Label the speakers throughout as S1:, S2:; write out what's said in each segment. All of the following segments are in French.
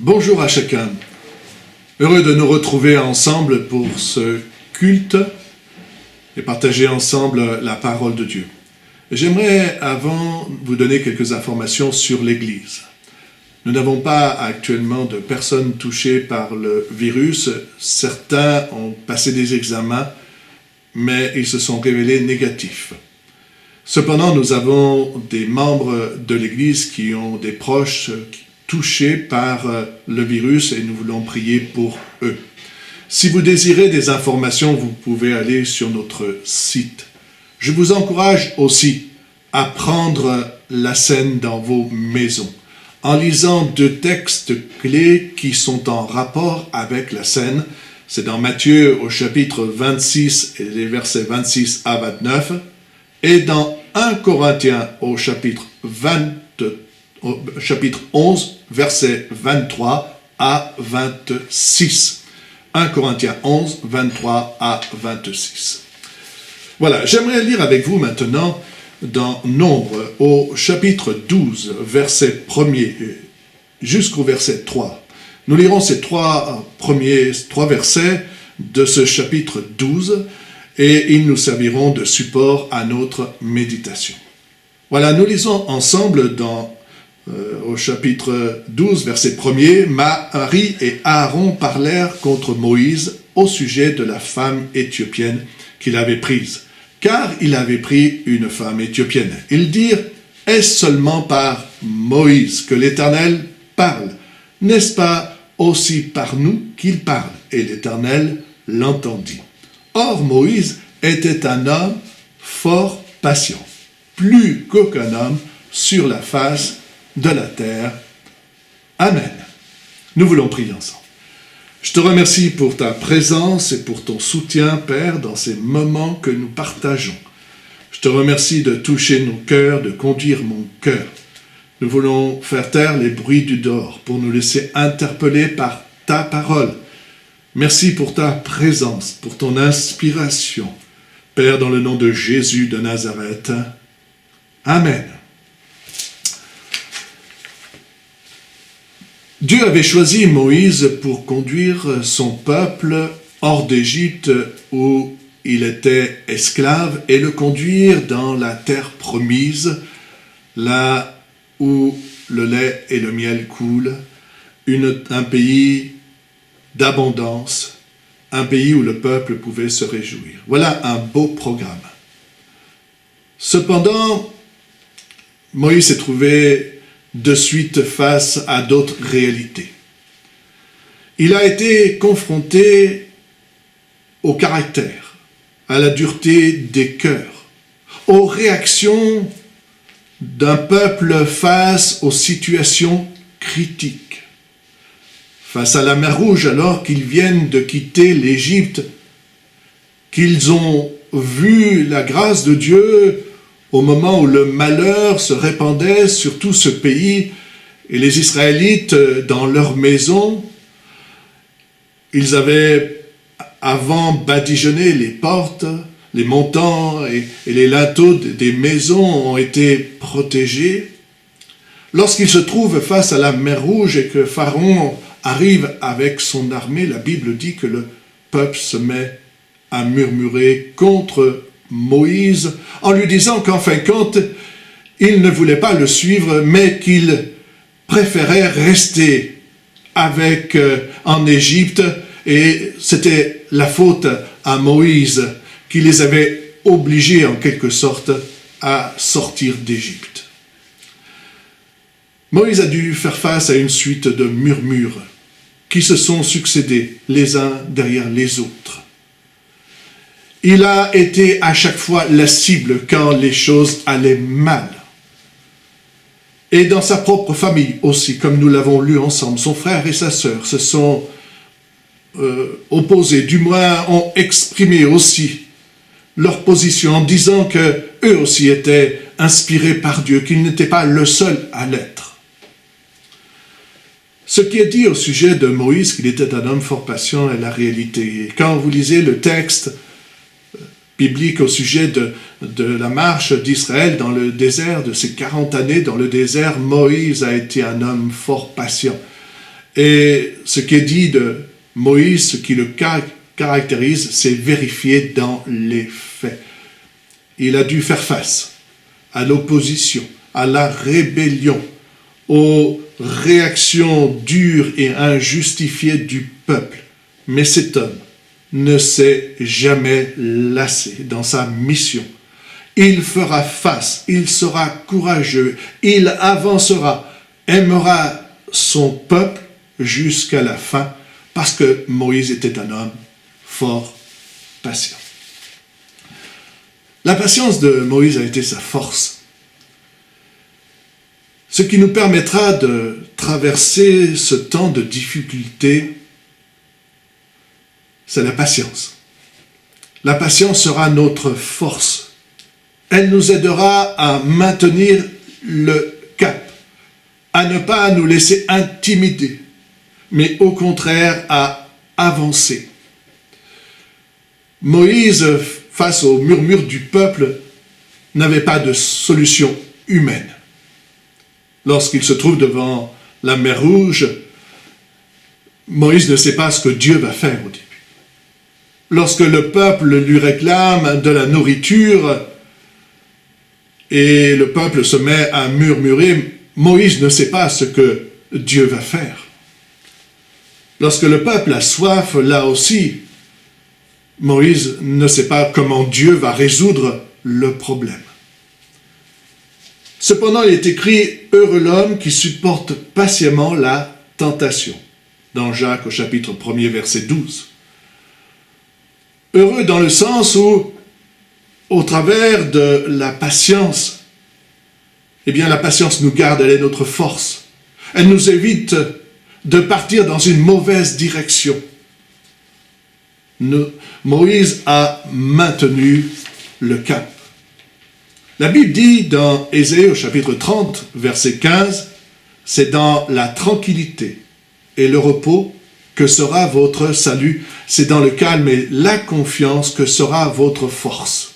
S1: Bonjour à chacun. Heureux de nous retrouver ensemble pour ce culte et partager ensemble la parole de Dieu. J'aimerais avant vous donner quelques informations sur l'Église. Nous n'avons pas actuellement de personnes touchées par le virus. Certains ont passé des examens, mais ils se sont révélés négatifs. Cependant, nous avons des membres de l'Église qui ont des proches touchés par le virus et nous voulons prier pour eux. Si vous désirez des informations, vous pouvez aller sur notre site. Je vous encourage aussi à prendre la scène dans vos maisons, en lisant 2 textes clés qui sont en rapport avec la scène. C'est dans Matthieu au chapitre 26 et les versets 26 à 29, et dans 1 Corinthiens au chapitre 11, versets 23 à 26. 1 Corinthiens 11, 23 à 26. Voilà, j'aimerais lire avec vous maintenant dans Nombre au chapitre 12, verset 1er jusqu'au verset 3. Nous lirons ces trois versets de ce chapitre 12 et ils nous serviront de support à notre méditation. Voilà, nous lisons ensemble au chapitre 12, verset 1er, Marie et Aaron parlèrent contre Moïse au sujet de la femme éthiopienne qu'il avait prise, car il avait pris une femme éthiopienne. Ils dirent, est-ce seulement par Moïse que l'Éternel parle? N'est-ce pas aussi par nous qu'il parle? Et l'Éternel l'entendit. Or, Moïse était un homme fort patient, plus qu'aucun homme sur la face de la terre. Amen. Nous voulons prier ensemble. Je te remercie pour ta présence et pour ton soutien, Père, dans ces moments que nous partageons. Je te remercie de toucher nos cœurs, de conduire mon cœur. Nous voulons faire taire les bruits du dehors pour nous laisser interpeller par ta parole. Merci pour ta présence, pour ton inspiration. Père, dans le nom de Jésus de Nazareth. Amen. Dieu avait choisi Moïse pour conduire son peuple hors d'Égypte où il était esclave et le conduire dans la terre promise, là où le lait et le miel coulent, un pays d'abondance, un pays où le peuple pouvait se réjouir. Voilà un beau programme. Cependant, Moïse s'est trouvé de suite face à d'autres réalités. Il a été confronté au caractère, à la dureté des cœurs, aux réactions d'un peuple face aux situations critiques. Face à la mer Rouge, alors qu'ils viennent de quitter l'Égypte, qu'ils ont vu la grâce de Dieu au moment où le malheur se répandait sur tout ce pays et les Israélites dans leur maison, ils avaient avant badigeonné les portes, les montants et les linteaux des maisons ont été protégés. Lorsqu'ils se trouvent face à la mer Rouge et que Pharaon arrive avec son armée, la Bible dit que le peuple se met à murmurer contre Moïse, en lui disant qu'en fin de compte, il ne voulait pas le suivre, mais qu'il préférait rester en Égypte, et c'était la faute à Moïse qui les avait obligés en quelque sorte à sortir d'Égypte. Moïse a dû faire face à une suite de murmures qui se sont succédés les uns derrière les autres. Il a été à chaque fois la cible quand les choses allaient mal. Et dans sa propre famille aussi, comme nous l'avons lu ensemble, son frère et sa sœur se sont opposés, du moins ont exprimé aussi leur position en disant qu'eux aussi étaient inspirés par Dieu, qu'ils n'étaient pas le seul à l'être. Ce qui est dit au sujet de Moïse, qu'il était un homme fort patient, est la réalité. Et quand vous lisez le texte biblique au sujet de la marche d'Israël dans le désert, de ces 40 années dans le désert, Moïse a été un homme fort patient. Et ce qui est dit de Moïse, ce qui le caractérise, c'est vérifié dans les faits. Il a dû faire face à l'opposition, à la rébellion, aux réactions dures et injustifiées du peuple. Mais cet homme ne s'est jamais lassé dans sa mission. Il fera face, il sera courageux, il avancera, aimera son peuple jusqu'à la fin, parce que Moïse était un homme fort patient. La patience de Moïse a été sa force, ce qui nous permettra de traverser ce temps de difficulté. C'est la patience. La patience sera notre force. Elle nous aidera à maintenir le cap, à ne pas nous laisser intimider, mais au contraire à avancer. Moïse, face aux murmures du peuple, n'avait pas de solution humaine. Lorsqu'il se trouve devant la mer Rouge, Moïse ne sait pas ce que Dieu va faire au début. Lorsque le peuple lui réclame de la nourriture et le peuple se met à murmurer, Moïse ne sait pas ce que Dieu va faire. Lorsque le peuple a soif, là aussi, Moïse ne sait pas comment Dieu va résoudre le problème. Cependant, il est écrit « Heureux l'homme qui supporte patiemment la tentation » dans Jacques au chapitre 1er, verset 12. Heureux dans le sens où, au travers de la patience, eh bien la patience nous garde, elle est notre force. Elle nous évite de partir dans une mauvaise direction. Moïse a maintenu le cap. La Bible dit dans Ésaïe au chapitre 30, verset 15, « C'est dans la tranquillité et le repos que sera votre salut. C'est dans le calme et la confiance que sera votre force. »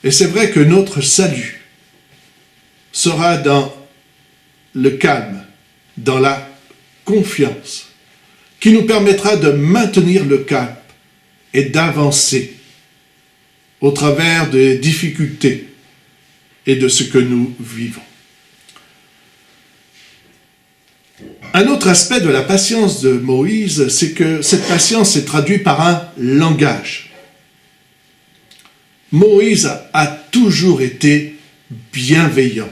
S1: Et c'est vrai que notre salut sera dans le calme, dans la confiance, qui nous permettra de maintenir le cap et d'avancer au travers des difficultés et de ce que nous vivons. Un autre aspect de la patience de Moïse, c'est que cette patience est traduite par un langage. Moïse a toujours été bienveillant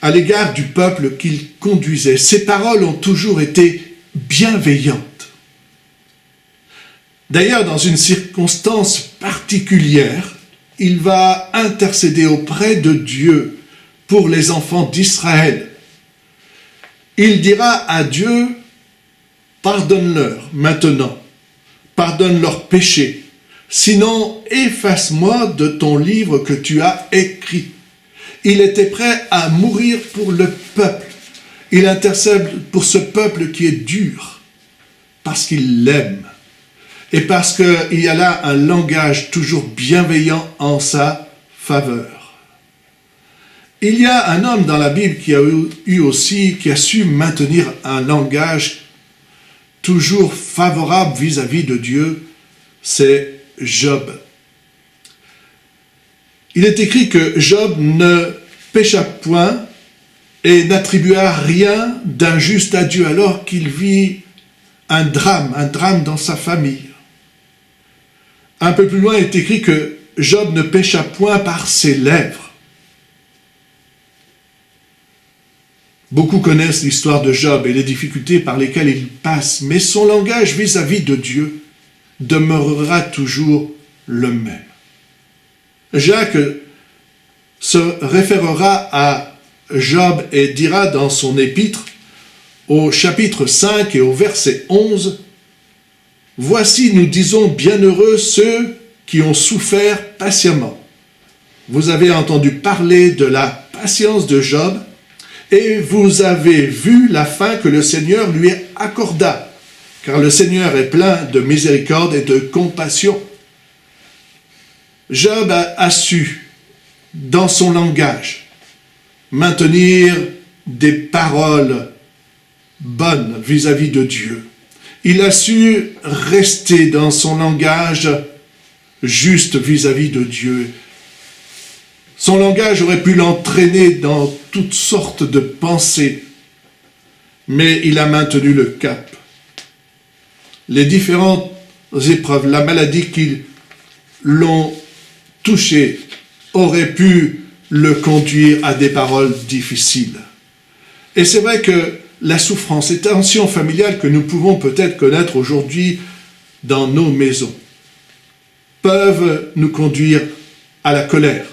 S1: à l'égard du peuple qu'il conduisait. Ses paroles ont toujours été bienveillantes. D'ailleurs, dans une circonstance particulière, il va intercéder auprès de Dieu pour les enfants d'Israël. Il dira à Dieu, « Pardonne-leur maintenant, pardonne leurs péchés, sinon efface-moi de ton livre que tu as écrit. » Il était prêt à mourir pour le peuple. Il intercède pour ce peuple qui est dur, parce qu'il l'aime. Et parce qu'il y a là un langage toujours bienveillant en sa faveur. Il y a un homme dans la Bible qui a su maintenir un langage toujours favorable vis-à-vis de Dieu, c'est Job. Il est écrit que Job ne pécha point et n'attribua rien d'injuste à Dieu alors qu'il vit un drame dans sa famille. Un peu plus loin, il est écrit que Job ne pécha point par ses lèvres. Beaucoup connaissent l'histoire de Job et les difficultés par lesquelles il passe, mais son langage vis-à-vis de Dieu demeurera toujours le même. Jacques se référera à Job et dira dans son épître, au chapitre 5 et au verset 11, « Voici, nous disons, bienheureux ceux qui ont souffert patiemment. Vous avez entendu parler de la patience de Job, et vous avez vu la fin que le Seigneur lui accorda, car le Seigneur est plein de miséricorde et de compassion. » Job a su, dans son langage, maintenir des paroles bonnes vis-à-vis de Dieu. Il a su rester dans son langage juste vis-à-vis de Dieu. Son langage aurait pu l'entraîner dans toutes sortes de pensées, mais il a maintenu le cap. Les différentes épreuves, la maladie qui l'ont touché, aurait pu le conduire à des paroles difficiles. Et c'est vrai que la souffrance, les tensions familiales que nous pouvons peut-être connaître aujourd'hui dans nos maisons, peuvent nous conduire à la colère,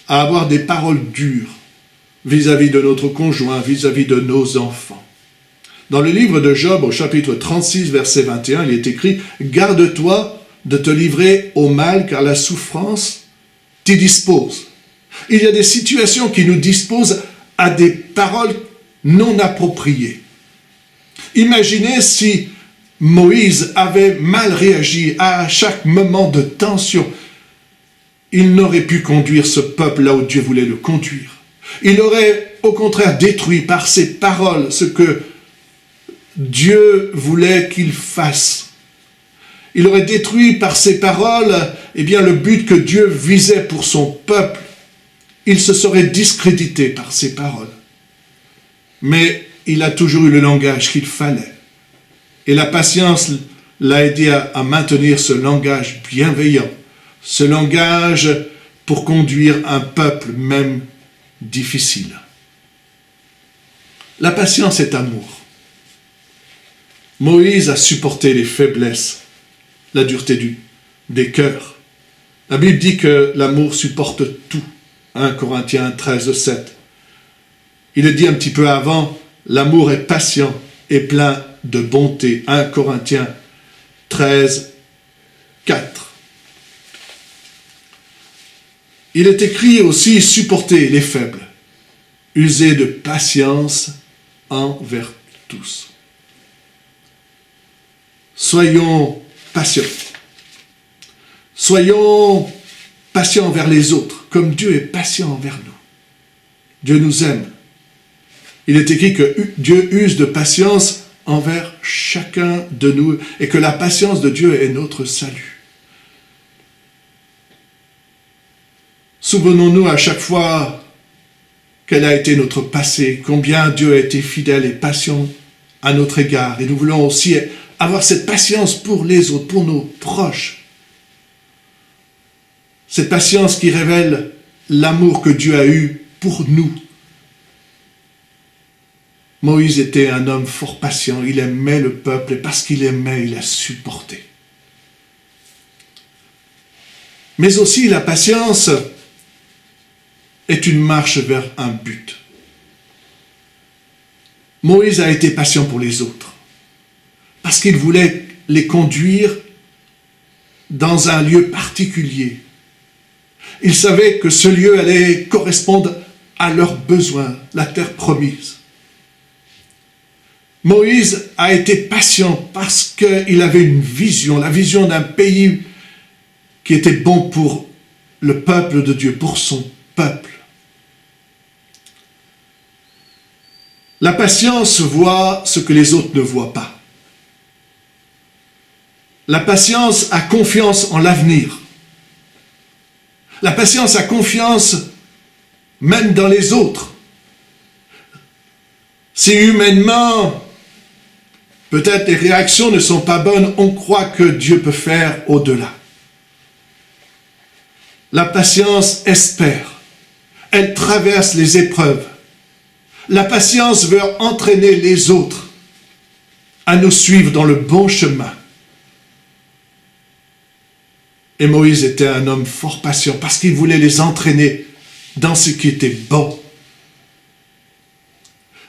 S1: à avoir des paroles dures vis-à-vis de notre conjoint, vis-à-vis de nos enfants. Dans le livre de Job, au chapitre 36, verset 21, il est écrit « Garde-toi de te livrer au mal, car la souffrance t'y dispose. » Il y a des situations qui nous disposent à des paroles non appropriées. Imaginez si Moïse avait mal réagi à chaque moment de tension. Il n'aurait pu conduire ce peuple là où Dieu voulait le conduire. Il aurait au contraire détruit par ses paroles ce que Dieu voulait qu'il fasse. Il aurait détruit par ses paroles le but que Dieu visait pour son peuple. Il se serait discrédité par ses paroles. Mais il a toujours eu le langage qu'il fallait. Et la patience l'a aidé à maintenir ce langage bienveillant, ce langage pour conduire un peuple même difficile. La patience est amour. Moïse a supporté les faiblesses, la dureté des cœurs. La Bible dit que l'amour supporte tout. 1 Corinthiens 13, 7. Il est dit un petit peu avant, l'amour est patient et plein de bonté. 1 Corinthiens 13, 4. Il est écrit aussi, supporter les faibles, user de patience envers tous. Soyons patients. Soyons patients envers les autres, comme Dieu est patient envers nous. Dieu nous aime. Il est écrit que Dieu use de patience envers chacun de nous et que la patience de Dieu est notre salut. Souvenons-nous à chaque fois quel a été notre passé, combien Dieu a été fidèle et patient à notre égard. Et nous voulons aussi avoir cette patience pour les autres, pour nos proches. Cette patience qui révèle l'amour que Dieu a eu pour nous. Moïse était un homme fort patient, il aimait le peuple et parce qu'il aimait, il a supporté. Mais aussi la patience est une marche vers un but. Moïse a été patient pour les autres parce qu'il voulait les conduire dans un lieu particulier. Il savait que ce lieu allait correspondre à leurs besoins, la terre promise. Moïse a été patient parce qu'il avait une vision, la vision d'un pays qui était bon pour le peuple de Dieu, pour son peuple. La patience voit ce que les autres ne voient pas. La patience a confiance en l'avenir. La patience a confiance même dans les autres. Si humainement, peut-être les réactions ne sont pas bonnes, on croit que Dieu peut faire au-delà. La patience espère. Elle traverse les épreuves. La patience veut entraîner les autres à nous suivre dans le bon chemin. Et Moïse était un homme fort patient parce qu'il voulait les entraîner dans ce qui était bon.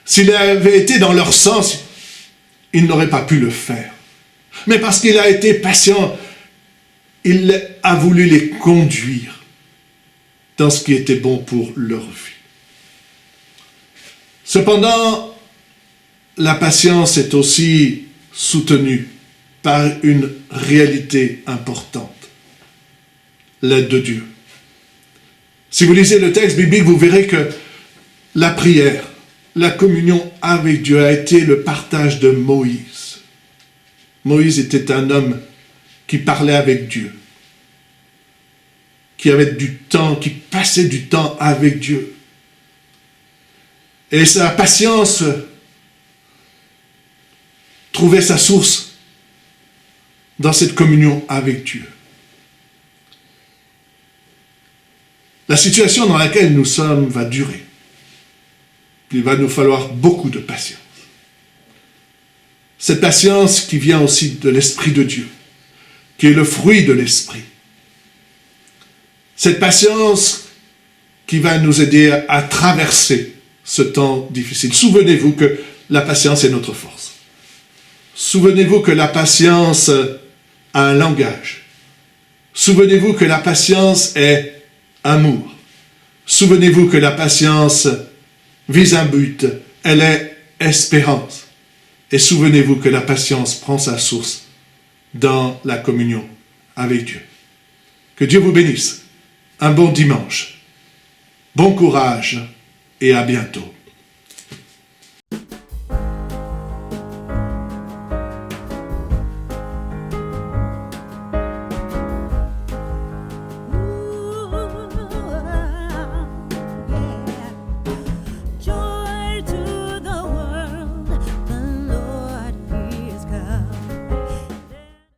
S1: S'il avait été dans leur sens, il n'aurait pas pu le faire. Mais parce qu'il a été patient, il a voulu les conduire dans ce qui était bon pour leur vie. Cependant, la patience est aussi soutenue par une réalité importante, l'aide de Dieu. Si vous lisez le texte biblique, vous verrez que la prière la communion avec Dieu a été le partage de Moïse. Moïse était un homme qui parlait avec Dieu, qui avait du temps, qui passait du temps avec Dieu. Et sa patience trouvait sa source dans cette communion avec Dieu. La situation dans laquelle nous sommes va durer. Il va nous falloir beaucoup de patience. Cette patience qui vient aussi de l'Esprit de Dieu, qui est le fruit de l'Esprit. Cette patience qui va nous aider à traverser ce temps difficile. Souvenez-vous que la patience est notre force. Souvenez-vous que la patience a un langage. Souvenez-vous que la patience est amour. Souvenez-vous que la patience vise un but. Elle est espérance. Et souvenez-vous que la patience prend sa source dans la communion avec Dieu. Que Dieu vous bénisse. Un bon dimanche. Bon courage et à bientôt.